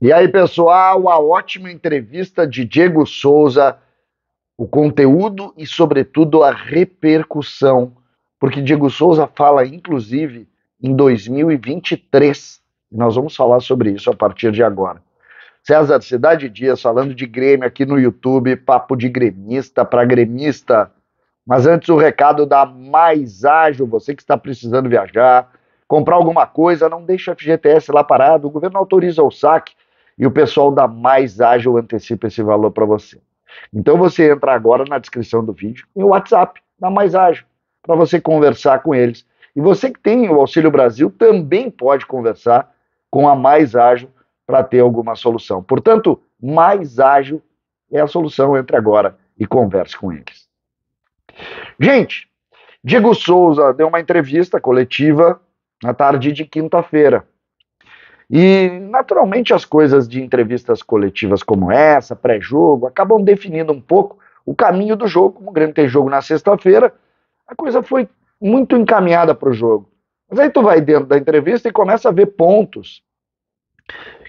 E aí, pessoal, a ótima entrevista de Diego Souza, o conteúdo e, sobretudo, a repercussão, porque Diego Souza fala, inclusive, em 2023, e nós vamos falar sobre isso a partir de agora. César Cidade Dias falando de Grêmio aqui no YouTube, papo de gremista para gremista. Mas antes o recado da Mais Ágil, você que está precisando viajar, comprar alguma coisa, não deixa a FGTS lá parado, o governo autoriza o saque e o pessoal da Mais Ágil antecipa esse valor para você. Então você entra agora na descrição do vídeo e o WhatsApp da Mais Ágil para você conversar com eles. E você que tem o Auxílio Brasil também pode conversar com a Mais Ágil para ter alguma solução. Portanto, Mais Ágil é a solução. Entre agora e converse com eles. Gente, Diego Souza deu uma entrevista coletiva na tarde de quinta-feira. E, naturalmente, as coisas de entrevistas coletivas como essa, pré-jogo, acabam definindo um pouco o caminho do jogo. Como o Grêmio tem jogo na sexta-feira, a coisa foi muito encaminhada para o jogo. Mas aí tu vai dentro da entrevista e começa a ver pontos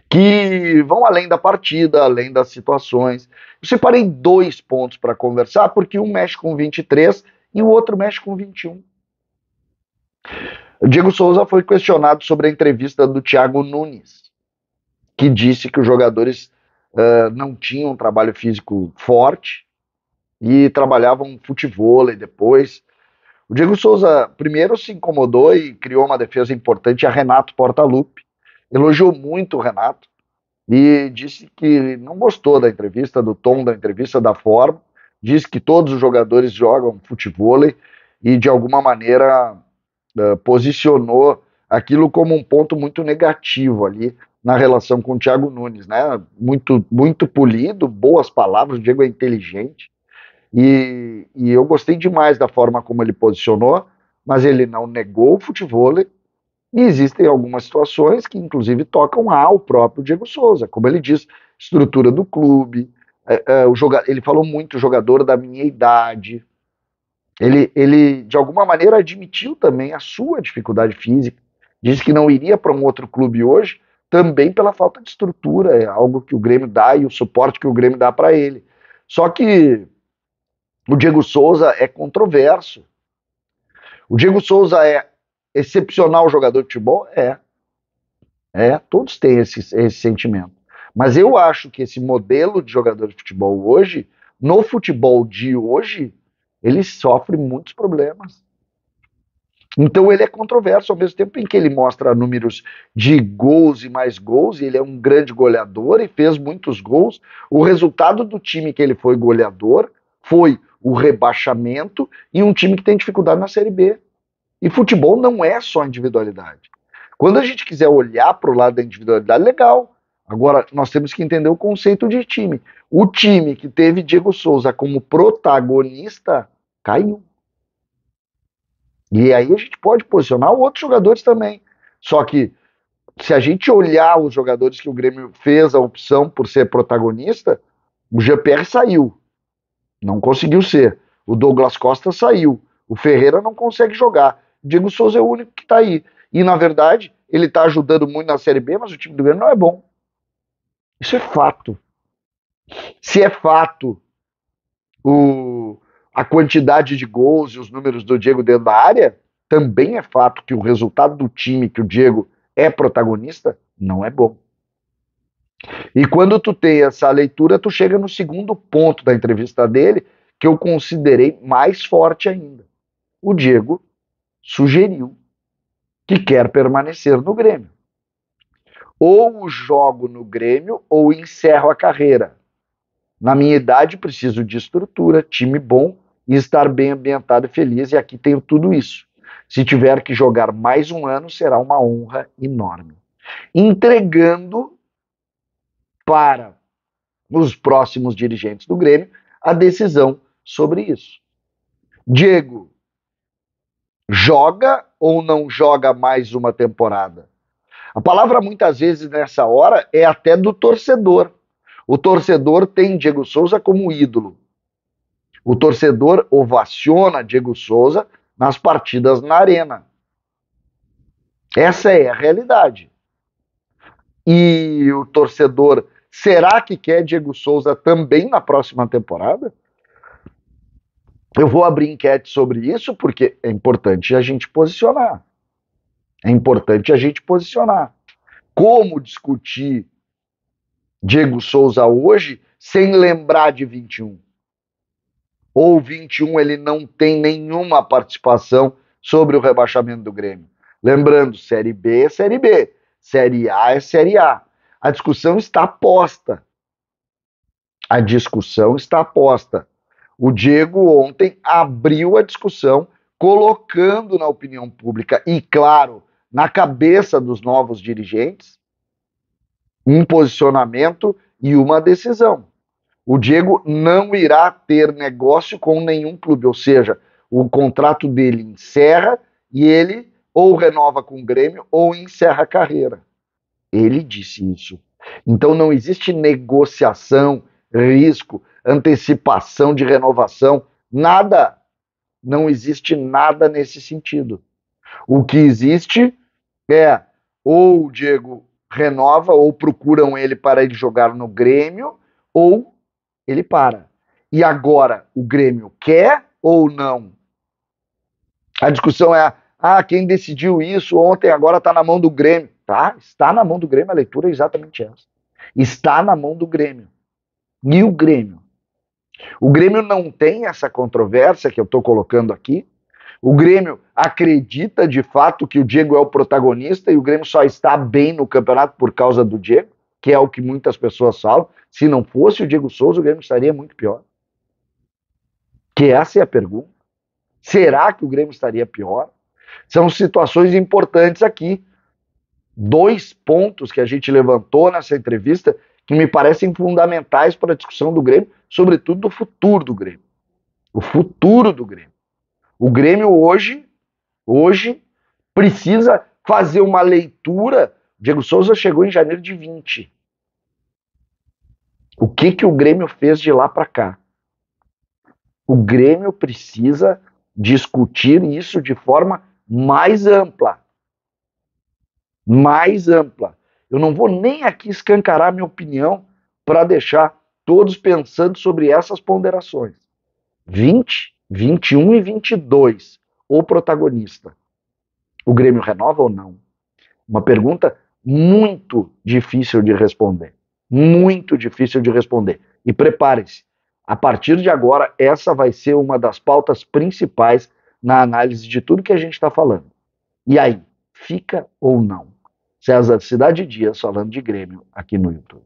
que vão além da partida, além das situações. Eu separei 2 pontos para conversar, porque um mexe com 23 e o outro mexe com 21. O Diego Souza foi questionado sobre a entrevista do Thiago Nunes, que disse que os jogadores não tinham um trabalho físico forte e trabalhavam futevôlei depois. O Diego Souza primeiro se incomodou e criou uma defesa importante a Renato Portaluppi, elogiou muito o Renato e disse que não gostou da entrevista, do tom da entrevista, da forma, disse que todos os jogadores jogam futevôlei e de alguma maneira posicionou aquilo como um ponto muito negativo ali na relação com o Thiago Nunes, né? Muito polido, boas palavras, o Diego é inteligente e eu gostei demais da forma como ele posicionou, mas ele não negou o futevôlei e existem algumas situações que inclusive tocam ao próprio Diego Souza, como ele diz, estrutura do clube, ele falou muito jogador da minha idade. Ele, de alguma maneira, admitiu também a sua dificuldade física, disse que não iria para um outro clube hoje, também pela falta de estrutura, é algo que o Grêmio dá e o suporte que o Grêmio dá para ele. Só que o Diego Souza é controverso. O Diego Souza é excepcional jogador de futebol? Todos têm esse sentimento. Mas eu acho que esse modelo de jogador de futebol hoje, no futebol de hoje, ele sofre muitos problemas. Então ele é controverso, ao mesmo tempo em que ele mostra números de gols e mais gols, e ele é um grande goleador e fez muitos gols. O resultado do time que ele foi goleador foi o rebaixamento e um time que tem dificuldade na Série B. E futebol não é só individualidade. Quando a gente quiser olhar para o lado da individualidade, legal. Agora, nós temos que entender o conceito de time. O time que teve Diego Souza como protagonista caiu. E aí a gente pode posicionar outros jogadores também. Só que, se a gente olhar os jogadores que o Grêmio fez a opção por ser protagonista, o Jean-Pierre saiu. Não conseguiu ser. O Douglas Costa saiu. O Ferreira não consegue jogar. O Diego Souza é o único que está aí. E, na verdade, ele está ajudando muito na Série B, mas o time do Grêmio não é bom. Isso é fato. Se é fato a quantidade de gols e os números do Diego dentro da área, também é fato que o resultado do time que o Diego é protagonista não é bom. E quando tu tem essa leitura, tu chega no segundo ponto da entrevista dele, que eu considerei mais forte ainda. O Diego sugeriu que quer permanecer no Grêmio. Ou jogo no Grêmio ou encerro a carreira. Na minha idade, preciso de estrutura, time bom e estar bem ambientado e feliz, e aqui tenho tudo isso. Se tiver que jogar mais um ano, será uma honra enorme. Entregando para os próximos dirigentes do Grêmio a decisão sobre isso. Diego, joga ou não joga mais uma temporada? A palavra muitas vezes nessa hora é até do torcedor. O torcedor tem Diego Souza como ídolo. O torcedor ovaciona Diego Souza nas partidas na arena. Essa é a realidade. E o torcedor, será que quer Diego Souza também na próxima temporada? Eu vou abrir enquete sobre isso porque é importante a gente posicionar. É importante a gente posicionar. Como discutir Diego Souza hoje sem lembrar de 21? Ou 21 ele não tem nenhuma participação sobre o rebaixamento do Grêmio. Lembrando, Série B é Série B, Série A é Série A. A discussão está posta. A discussão está posta. O Diego ontem abriu a discussão, colocando na opinião pública e, claro, na cabeça dos novos dirigentes, um posicionamento e uma decisão. O Diego não irá ter negócio com nenhum clube, ou seja, o contrato dele encerra e ele ou renova com o Grêmio ou encerra a carreira. Ele disse isso. Então não existe negociação, risco, antecipação de renovação, nada. Não existe nada nesse sentido. O que existe é ou o Diego renova ou procuram ele para ele jogar no Grêmio ou ele para. E agora, o Grêmio quer ou não? A discussão é, quem decidiu isso ontem agora está na mão do Grêmio. Tá, está na mão do Grêmio, a leitura é exatamente essa. Está na mão do Grêmio. E o Grêmio? O Grêmio não tem essa controvérsia que eu estou colocando aqui. O Grêmio acredita de fato que o Diego é o protagonista e o Grêmio só está bem no campeonato por causa do Diego, que é o que muitas pessoas falam. Se não fosse o Diego Souza, o Grêmio estaria muito pior. Que essa é a pergunta. Será que o Grêmio estaria pior? São situações importantes aqui. 2 pontos que a gente levantou nessa entrevista que me parecem fundamentais para a discussão do Grêmio, sobretudo do futuro do Grêmio. O futuro do Grêmio. O Grêmio hoje precisa fazer uma leitura. O Diego Souza chegou em janeiro de 20. O que o Grêmio fez de lá para cá? O Grêmio precisa discutir isso de forma mais ampla. Mais ampla. Eu não vou nem aqui escancarar minha opinião para deixar todos pensando sobre essas ponderações. 20, 21 e 22, o protagonista. O Grêmio renova ou não? Uma pergunta muito difícil de responder. Muito difícil de responder. E prepare-se, a partir de agora, essa vai ser uma das pautas principais na análise de tudo que a gente está falando. E aí, fica ou não? César Cidade Dias falando de Grêmio aqui no YouTube.